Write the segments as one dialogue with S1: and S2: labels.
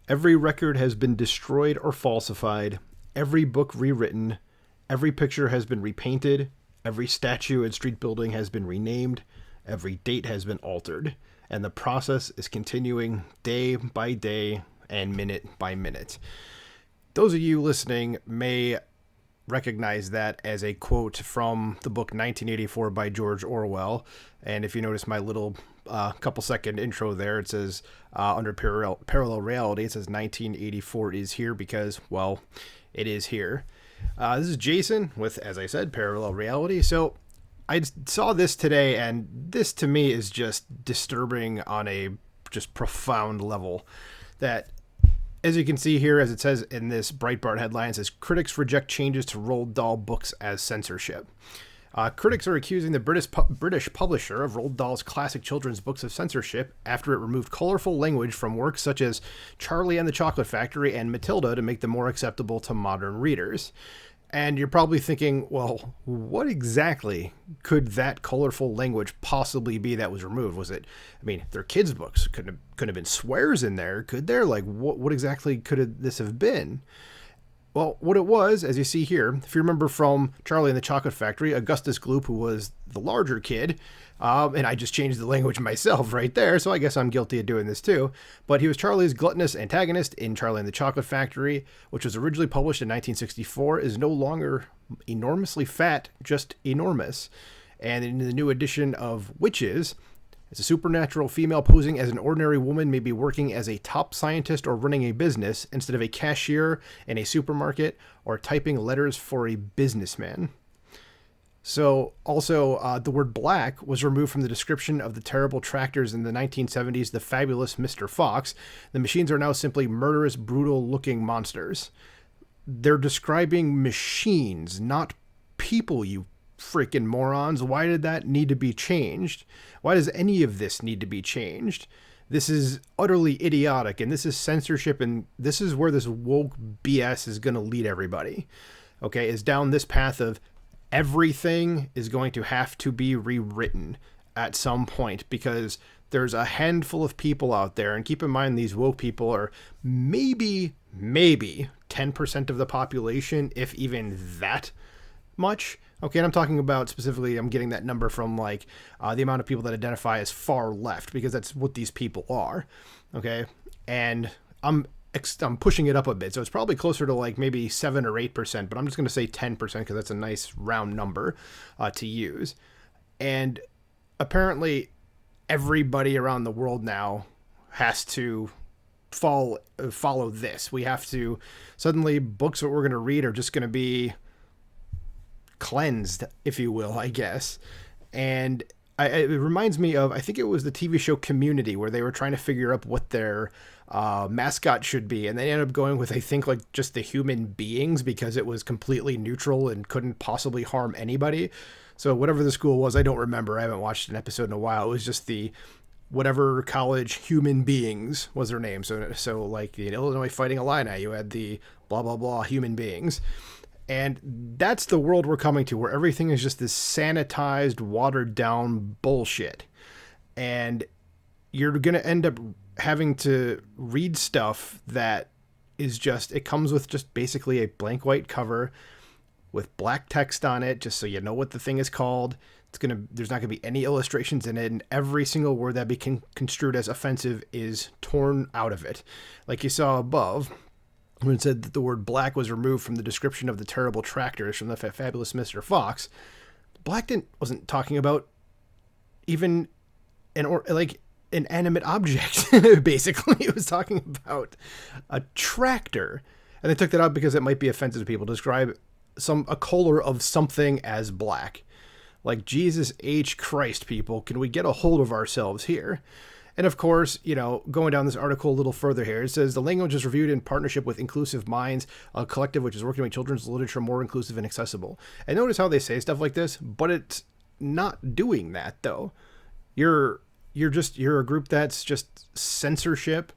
S1: Every record has been destroyed or falsified, every book rewritten, every picture has been repainted, every statue and street building has been renamed, every date has been altered, and the process is continuing day by day and minute by minute. Those of you listening may recognize that as a quote from the book 1984 by George Orwell. And if you notice my little couple second intro there, it says under parallel reality, it says 1984 is here because, well, it is here. This is Jason with, as I said, parallel reality. So I saw this today, and this to me is just disturbing on a just profound level. That, as you can see here, as it says in this Breitbart headline, it says, critics reject changes to Roald Dahl books as censorship. Critics are accusing the British publisher of Roald Dahl's classic children's books of censorship after it removed colorful language from works such as Charlie and the Chocolate Factory and Matilda to make them more acceptable to modern readers. And you're probably thinking, well, what exactly could that colorful language possibly be that was removed? Was it, I mean, they're kids' books. Couldn't have been swears in there, could there? Like, what exactly could this have been? Well, what it was, as you see here, if you remember from Charlie and the Chocolate Factory, Augustus Gloop, who was the larger kid, and I just changed the language myself right there, so I guess I'm guilty of doing this too, but he was Charlie's gluttonous antagonist in Charlie and the Chocolate Factory, which was originally published in 1964, is no longer enormously fat, just enormous. And in the new edition of Witches, it's a supernatural female posing as an ordinary woman, maybe working as a top scientist or running a business instead of a cashier in a supermarket or typing letters for a businessman. So also the word black was removed from the description of the terrible tractors in the 1970s, the fabulous Mr. Fox. The machines are now simply murderous, brutal looking monsters. They're describing machines, not people, you freaking morons. Why did that need to be changed? Why does any of this need to be changed? This is utterly idiotic, and this is censorship, and this is where this woke BS is going to lead everybody. Okay, is down this path of everything is going to have to be rewritten at some point, because there's a handful of people out there, and keep in mind these woke people are maybe 10% of the population, if even that much. Okay, and I'm talking about specifically, I'm getting that number from like the amount of people that identify as far left, because that's what these people are. Okay, and I'm pushing it up a bit, so it's probably closer to like maybe 7 or 8%, but I'm just going to say 10% because that's a nice round number to use. And apparently, everybody around the world now has to follow this. We have to suddenly books that we're going to read are just going to be cleansed, if you will, I guess. And it reminds me of, I think it was the TV show Community, where they were trying to figure out what their mascot should be, and they ended up going with, I think, like just the human beings, because it was completely neutral and couldn't possibly harm anybody. So whatever the school was, I don't remember. I haven't watched an episode in a while. It was just the whatever college human beings was their name. So like the Illinois Fighting Illini, you had the blah blah blah human beings. And that's the world we're coming to, where everything is just this sanitized, watered down bullshit. And you're going to end up having to read stuff that is just, it comes with just basically a blank white cover with black text on it, just so you know what the thing is called. There's not going to be any illustrations in it, and every single word that be construed as offensive is torn out of it. Like you saw above, when it said that the word black was removed from the description of the terrible tractors from the fabulous Mr. Fox, black wasn't talking about even an animate object. Basically, it was talking about a tractor, and they took that out because it might be offensive to people to describe a color of something as black. Like, Jesus H. Christ, people, can we get a hold of ourselves here? And of course, going down this article a little further here, it says the language is reviewed in partnership with Inclusive Minds, a collective which is working to make children's literature more inclusive and accessible. And notice how they say stuff like this, but it's not doing that, though. You're a group that's just censorship.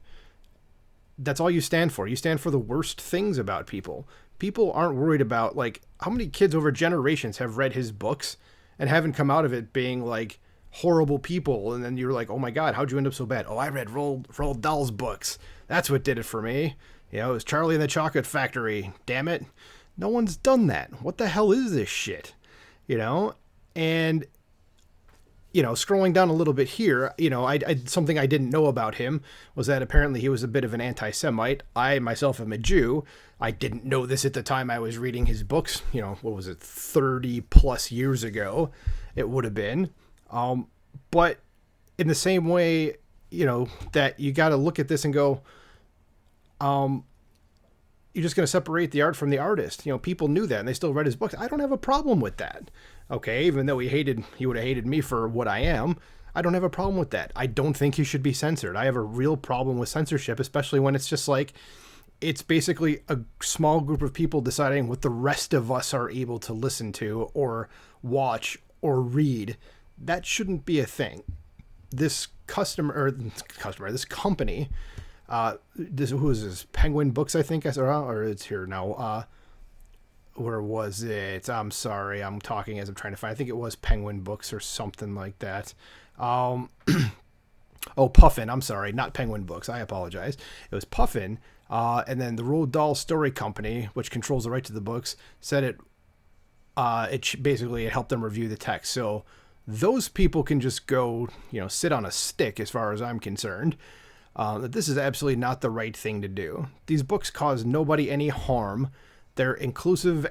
S1: That's all you stand for. You stand for the worst things about people. People aren't worried about, like, how many kids over generations have read his books and haven't come out of it being like, horrible people, and then you're like, oh my god, how'd you end up so bad? Oh, I read Roald Dahl's books. That's what did it for me. You know, it was Charlie and the Chocolate Factory. Damn it. No one's done that. What the hell is this shit? You know? And, you know, scrolling down a little bit here, you know, something I didn't know about him was that apparently he was a bit of an anti-Semite. I myself am a Jew. I didn't know this at the time I was reading his books. You know, what was it, 30 plus years ago it would have been. But in the same way, you know, that you got to look at this and go, you're just going to separate the art from the artist. You know, people knew that and they still read his books. I don't have a problem with that. Okay. Even though he would have hated me for what I am. I don't have a problem with that. I don't think he should be censored. I have a real problem with censorship, especially when it's just like, it's basically a small group of people deciding what the rest of us are able to listen to or watch or read. That shouldn't be a thing. This this company, who is this? Penguin Books, I think I saw, or it's here now. Where was it? I'm sorry, I'm talking as I'm trying to find. I think it was Penguin Books or something like that. Oh, Puffin. I'm sorry, not Penguin Books. I apologize. It was Puffin. And then the Roald Dahl Story Company, which controls the right to the books, said it. It helped them review the text. So those people can just go, you know, sit on a stick, as far as I'm concerned. That this is absolutely not the right thing to do. These books cause nobody any harm. They're inclusive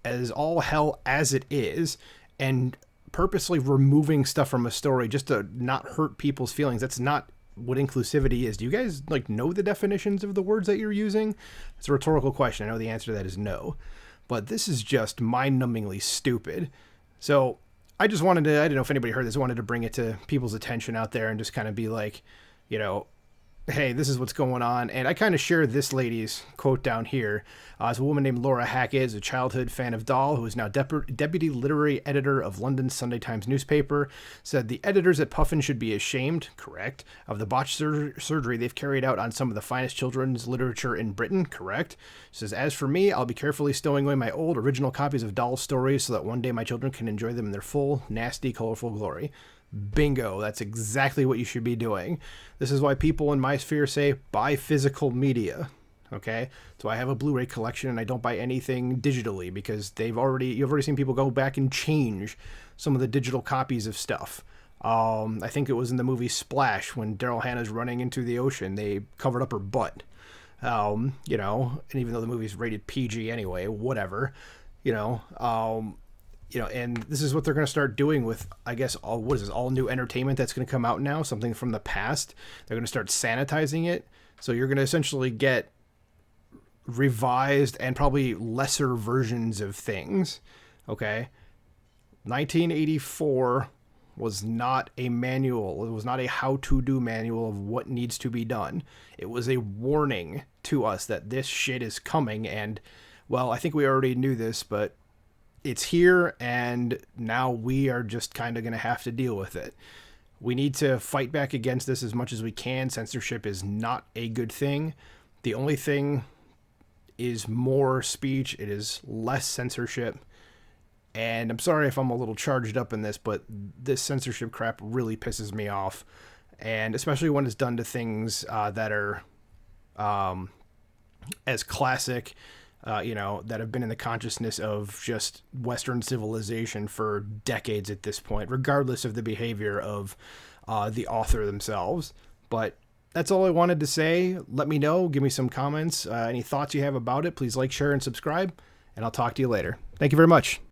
S1: as all hell as it is, and purposely removing stuff from a story just to not hurt people's feelings. That's not what inclusivity is. Do you guys like know the definitions of the words that you're using? It's a rhetorical question. I know the answer to that is no, but this is just mind-numbingly stupid. So I just wanted to, I don't know if anybody heard this, I wanted to bring it to people's attention out there and just kind of be like, you know, hey, this is what's going on. And I kind of share this lady's quote down here. It's a woman named Laura Hackett, is a childhood fan of Dahl, who is now deputy literary editor of London's Sunday Times newspaper, said the editors at Puffin should be ashamed, correct, of the botched surgery they've carried out on some of the finest children's literature in Britain, correct. Says, as for me, I'll be carefully stowing away my old original copies of Dahl's stories so that one day my children can enjoy them in their full, nasty, colorful glory. Bingo. That's exactly what you should be doing. This is why people in my sphere say buy physical media. Okay. So I have a Blu-ray collection and I don't buy anything digitally because you've already seen people go back and change some of the digital copies of stuff. I think it was in the movie Splash when Daryl Hannah's running into the ocean, they covered up her butt. You know, and even though the movie's rated PG anyway, whatever, you know, and this is what they're going to start doing with, I guess, all new entertainment that's going to come out now, something from the past. They're going to start sanitizing it. So you're going to essentially get revised and probably lesser versions of things. Okay. 1984 was not a manual. It was not a how-to-do manual of what needs to be done. It was a warning to us that this shit is coming. And, well, I think we already knew this, but it's here, and now we are just kind of going to have to deal with it. We need to fight back against this as much as we can. Censorship is not a good thing. The only thing is more speech. It is less censorship. And I'm sorry if I'm a little charged up in this, but this censorship crap really pisses me off. And especially when it's done to things that are as classic, that have been in the consciousness of just Western civilization for decades at this point, regardless of the behavior of the author themselves. But that's all I wanted to say. Let me know. Give me some comments. Any thoughts you have about it, please like, share, and subscribe. And I'll talk to you later. Thank you very much.